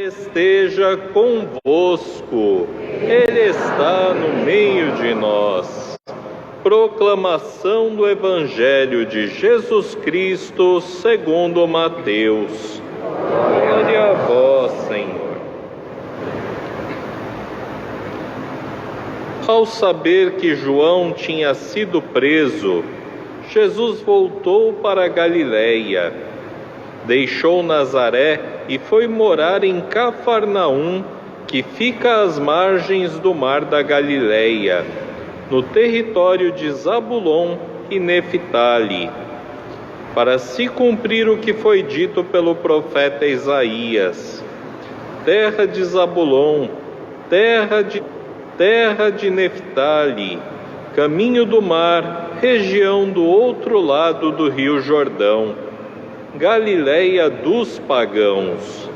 esteja convosco, Ele está no meio de nós. Proclamação do Evangelho de Jesus Cristo segundo Mateus. Glória a vós, Senhor. Ao saber que João tinha sido preso, Jesus voltou para a Galiléia. Deixou Nazaré e foi morar em Cafarnaum, que fica às margens do mar da Galiléia, no território de Zabulon e Neftali, para se cumprir o que foi dito pelo profeta Isaías: terra de Zabulon, terra de Neftali, caminho do mar, região do outro lado do rio Jordão, Galiléia dos pagãos.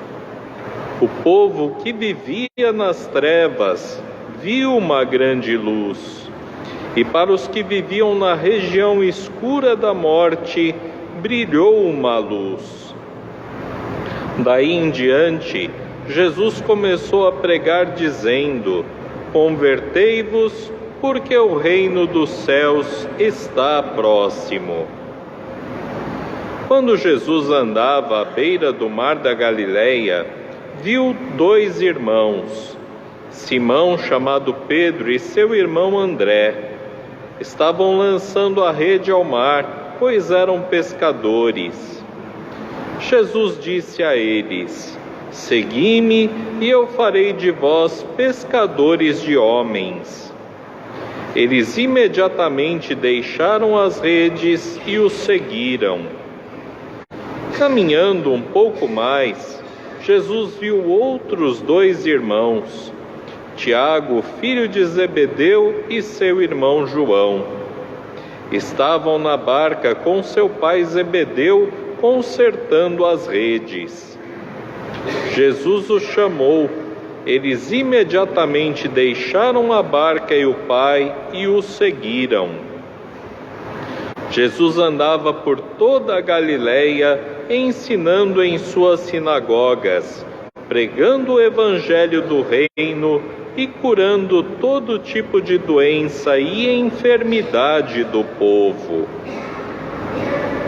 O povo que vivia nas trevas viu uma grande luz, e para os que viviam na região escura da morte, brilhou uma luz. Daí em diante, Jesus começou a pregar dizendo: convertei-vos, porque o reino dos céus está próximo. Quando Jesus andava à beira do mar da Galiléia, viu dois irmãos, Simão, chamado Pedro, e seu irmão André. Estavam lançando a rede ao mar, pois eram pescadores. Jesus disse a eles: segui-me, e eu farei de vós pescadores de homens. Eles imediatamente deixaram as redes e o seguiram. Caminhando um pouco mais, Jesus viu outros dois irmãos, Tiago, filho de Zebedeu, e seu irmão João. Estavam na barca com seu pai Zebedeu, consertando as redes. Jesus os chamou. Eles imediatamente deixaram a barca e o pai e o seguiram. Jesus andava por toda a Galiléia, ensinando em suas sinagogas, pregando o evangelho do reino e curando todo tipo de doença e enfermidade do povo.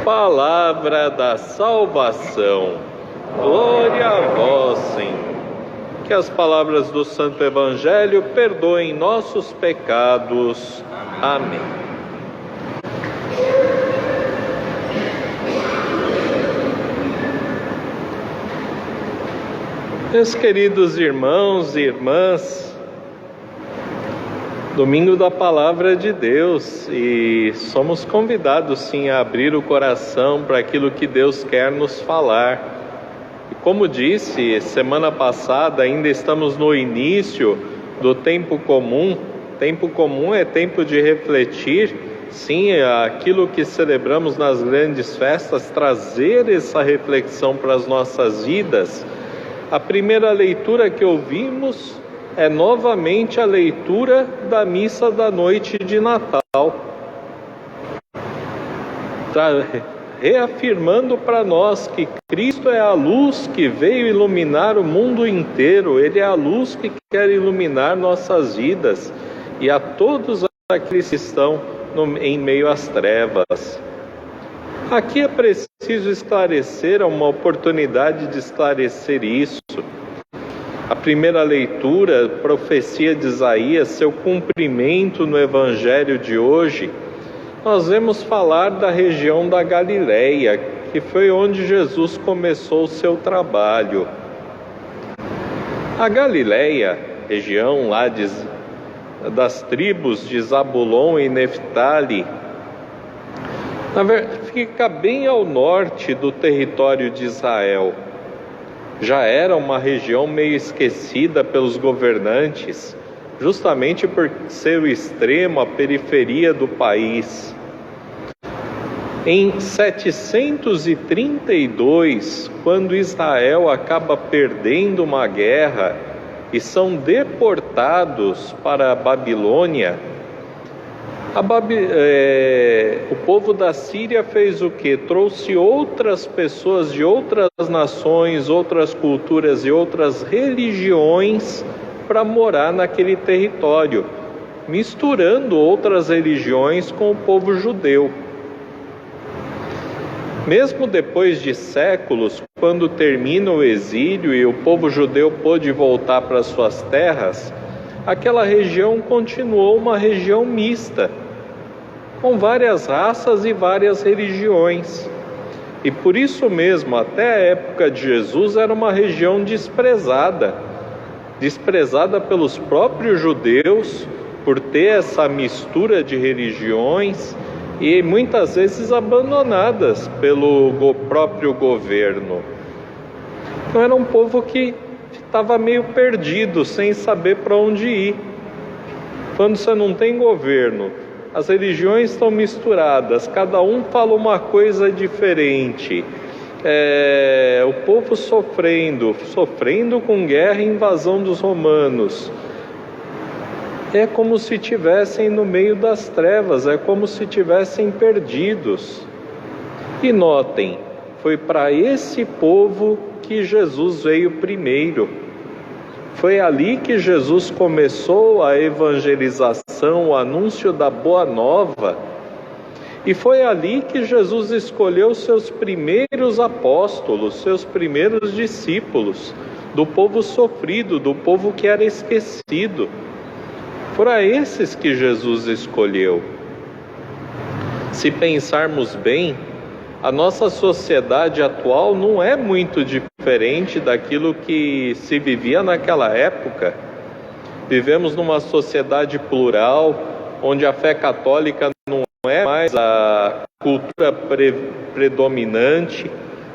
Palavra da salvação. Glória a vós, Senhor. Que as palavras do Santo Evangelho perdoem nossos pecados. Amém. Meus queridos irmãos e irmãs, domingo da Palavra de Deus, e somos convidados sim a abrir o coração para aquilo que Deus quer nos falar. E como disse, semana passada ainda estamos no início do tempo comum. Tempo comum é tempo de refletir, sim, aquilo que celebramos nas grandes festas, trazer essa reflexão para as nossas vidas. A primeira leitura que ouvimos é novamente a leitura da missa da noite de Natal, reafirmando para nós que Cristo é a luz que veio iluminar o mundo inteiro. Ele é a luz que quer iluminar nossas vidas e a todos aqueles que estão em meio às trevas. Aqui é preciso esclarecer, é uma oportunidade de esclarecer isso. A primeira leitura, profecia de Isaías, seu cumprimento no Evangelho de hoje, nós vemos falar da região da Galiléia, que foi onde Jesus começou o seu trabalho. A Galiléia, região lá das tribos de Zabulon e Neftali, fica bem ao norte do território de Israel. Já era uma região meio esquecida pelos governantes, justamente por ser o extremo, a periferia do país. Em 732, quando Israel acaba perdendo uma guerra e são deportados para a Babilônia, O povo da Síria fez o quê? Trouxe outras pessoas de outras nações, outras culturas e outras religiões para morar naquele território, misturando outras religiões com o povo judeu. Mesmo depois de séculos, quando termina o exílio e o povo judeu pôde voltar para suas terras, aquela região continuou uma região mista, com várias raças e várias religiões. E por isso mesmo, até a época de Jesus, era uma região desprezada pelos próprios judeus, por ter essa mistura de religiões e muitas vezes abandonadas pelo próprio governo. Então era um povo que estava meio perdido, sem saber para onde ir. Quando você não tem governo, as religiões estão misturadas, cada um fala uma coisa diferente. O povo sofrendo com guerra e invasão dos romanos. É como se estivessem no meio das trevas, é como se estivessem perdidos. E notem, foi para esse povo que Jesus veio primeiro. Foi ali que Jesus começou a evangelização, o anúncio da Boa Nova. E foi ali que Jesus escolheu seus primeiros apóstolos, seus primeiros discípulos, do povo sofrido, do povo que era esquecido. Foram esses que Jesus escolheu. Se pensarmos bem, a nossa sociedade atual não é muito diferente daquilo que se vivia naquela época. Vivemos numa sociedade plural, onde a fé católica não é mais a cultura predominante.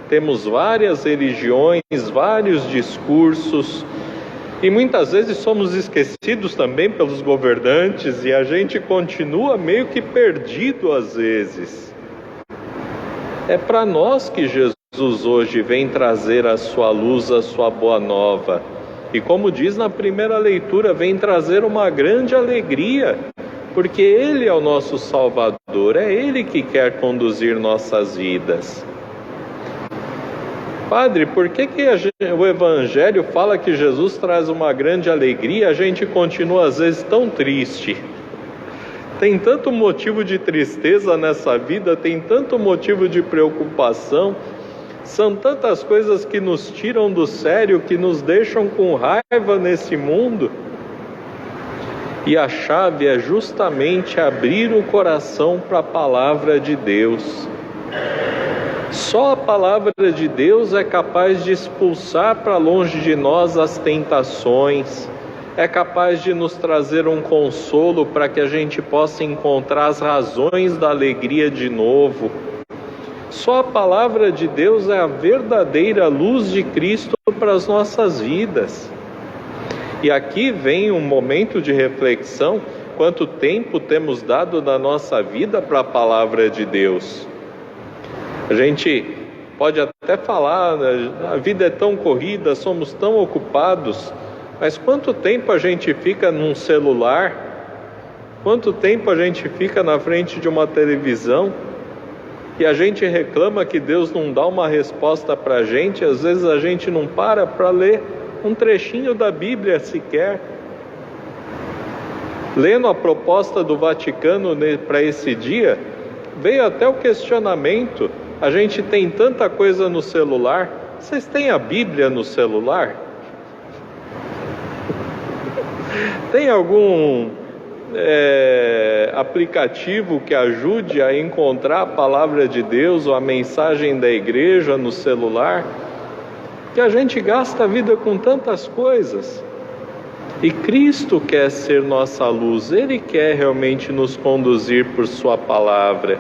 Temos várias religiões, vários discursos, e muitas vezes somos esquecidos também pelos governantes, e a gente continua meio que perdido às vezes. É para nós que Jesus hoje vem trazer a sua luz, a sua boa nova. E como diz na primeira leitura, vem trazer uma grande alegria, porque Ele é o nosso Salvador, é Ele que quer conduzir nossas vidas. Padre, por que o Evangelho fala que Jesus traz uma grande alegria e a gente continua às vezes tão triste? Tem tanto motivo de tristeza nessa vida, tem tanto motivo de preocupação, são tantas coisas que nos tiram do sério, que nos deixam com raiva nesse mundo. E a chave é justamente abrir o coração para a palavra de Deus. Só a palavra de Deus é capaz de expulsar para longe de nós as tentações, é capaz de nos trazer um consolo para que a gente possa encontrar as razões da alegria de novo. Só a palavra de Deus é a verdadeira luz de Cristo para as nossas vidas. E aqui vem um momento de reflexão: quanto tempo temos dado da nossa vida para a palavra de Deus? A gente pode até falar, a vida é tão corrida, somos tão ocupados, mas quanto tempo a gente fica num celular? Quanto tempo a gente fica na frente de uma televisão? E a gente reclama que Deus não dá uma resposta para a gente. Às vezes a gente não para ler um trechinho da Bíblia sequer. Lendo a proposta do Vaticano para esse dia, veio até o questionamento: a gente tem tanta coisa no celular, vocês têm a Bíblia no celular? Tem algum aplicativo que ajude a encontrar a palavra de Deus ou a mensagem da igreja no celular? Que a gente gasta a vida com tantas coisas. E Cristo quer ser nossa luz, Ele quer realmente nos conduzir por Sua palavra.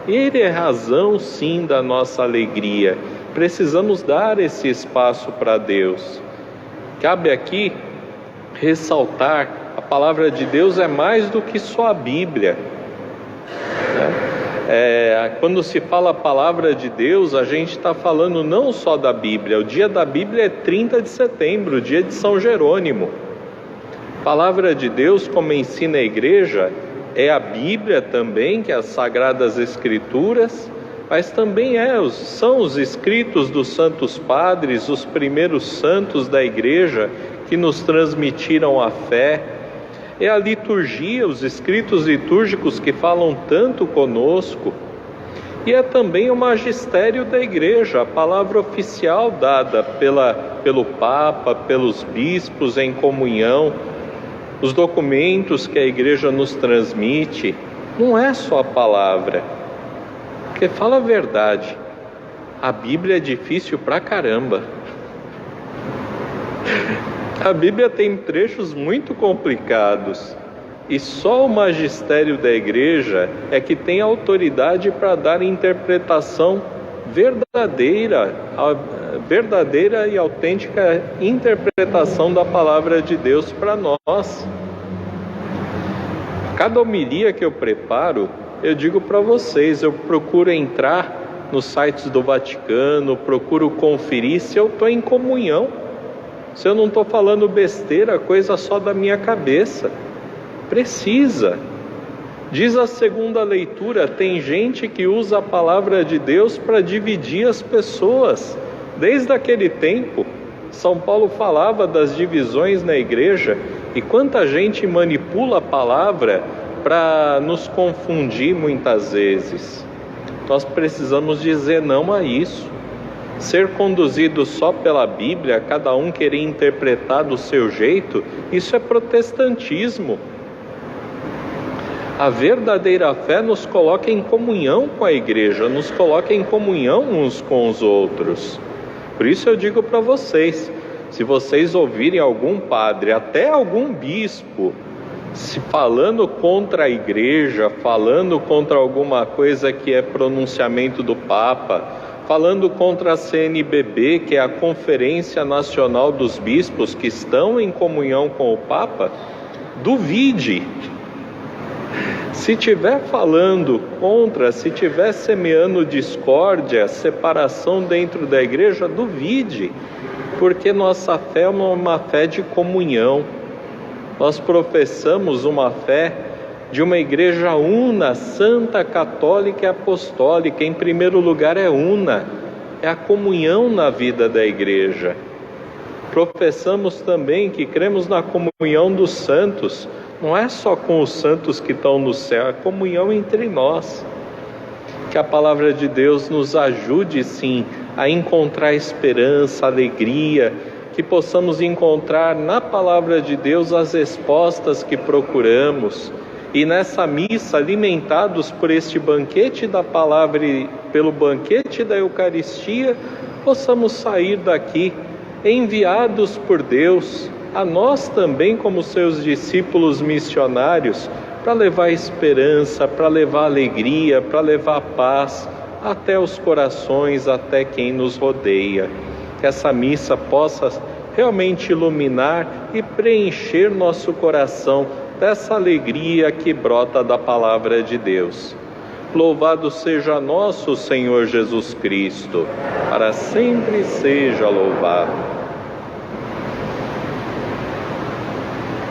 Ele é razão, sim, da nossa alegria. Precisamos dar esse espaço para Deus. Cabe aqui ressaltar: a palavra de Deus é mais do que só a Bíblia, né? Quando se fala a palavra de Deus, a gente está falando não só da Bíblia. O dia da Bíblia é 30 de setembro, o dia de São Jerônimo. A palavra de Deus, como ensina a igreja, é a Bíblia também, que é as Sagradas Escrituras, mas também são os escritos dos santos padres, os primeiros santos da Igreja que nos transmitiram a fé. É a liturgia, os escritos litúrgicos que falam tanto conosco. E é também o magistério da Igreja, a palavra oficial dada pelo Papa, pelos bispos em comunhão, os documentos que a Igreja nos transmite. Não é só a palavra, porque fala a verdade, a Bíblia é difícil pra caramba. A Bíblia tem trechos muito complicados e só o magistério da Igreja é que tem autoridade para dar interpretação verdadeira, a verdadeira e autêntica interpretação da palavra de Deus para nós. Cada homilia que eu preparo, eu digo para vocês, eu procuro entrar nos sites do Vaticano, procuro conferir se eu estou em comunhão, se eu não estou falando besteira, coisa só da minha cabeça. Precisa. Diz a segunda leitura, tem gente que usa a palavra de Deus para dividir as pessoas. Desde aquele tempo, São Paulo falava das divisões na igreja, e quanta gente manipula a palavra para nos confundir muitas vezes. Nós precisamos dizer não a isso. Ser conduzido só pela Bíblia, cada um querer interpretar do seu jeito, isso é protestantismo. A verdadeira fé nos coloca em comunhão com a igreja, nos coloca em comunhão uns com os outros. Por isso eu digo para vocês, se vocês ouvirem algum padre, até algum bispo, se falando contra a igreja, falando contra alguma coisa que é pronunciamento do Papa, falando contra a CNBB, que é a Conferência Nacional dos Bispos, que estão em comunhão com o Papa, duvide. Se estiver falando contra, se estiver semeando discórdia, separação dentro da igreja, duvide, porque nossa fé é uma fé de comunhão. Nós professamos uma fé de uma igreja una, santa, católica e apostólica. Em primeiro lugar é una, é a comunhão na vida da igreja. Professamos também que cremos na comunhão dos santos. Não é só com os santos que estão no céu, é comunhão entre nós. Que a palavra de Deus nos ajude, sim, a encontrar esperança, alegria, que possamos encontrar na palavra de Deus as respostas que procuramos. E nessa missa, alimentados por este banquete da palavra e pelo banquete da Eucaristia, possamos sair daqui enviados por Deus, a nós também como seus discípulos missionários, para levar esperança, para levar alegria, para levar paz até os corações, até quem nos rodeia. Que essa missa possa realmente iluminar e preencher nosso coração dessa alegria que brota da palavra de Deus. Louvado seja nosso Senhor Jesus Cristo, para sempre seja louvado.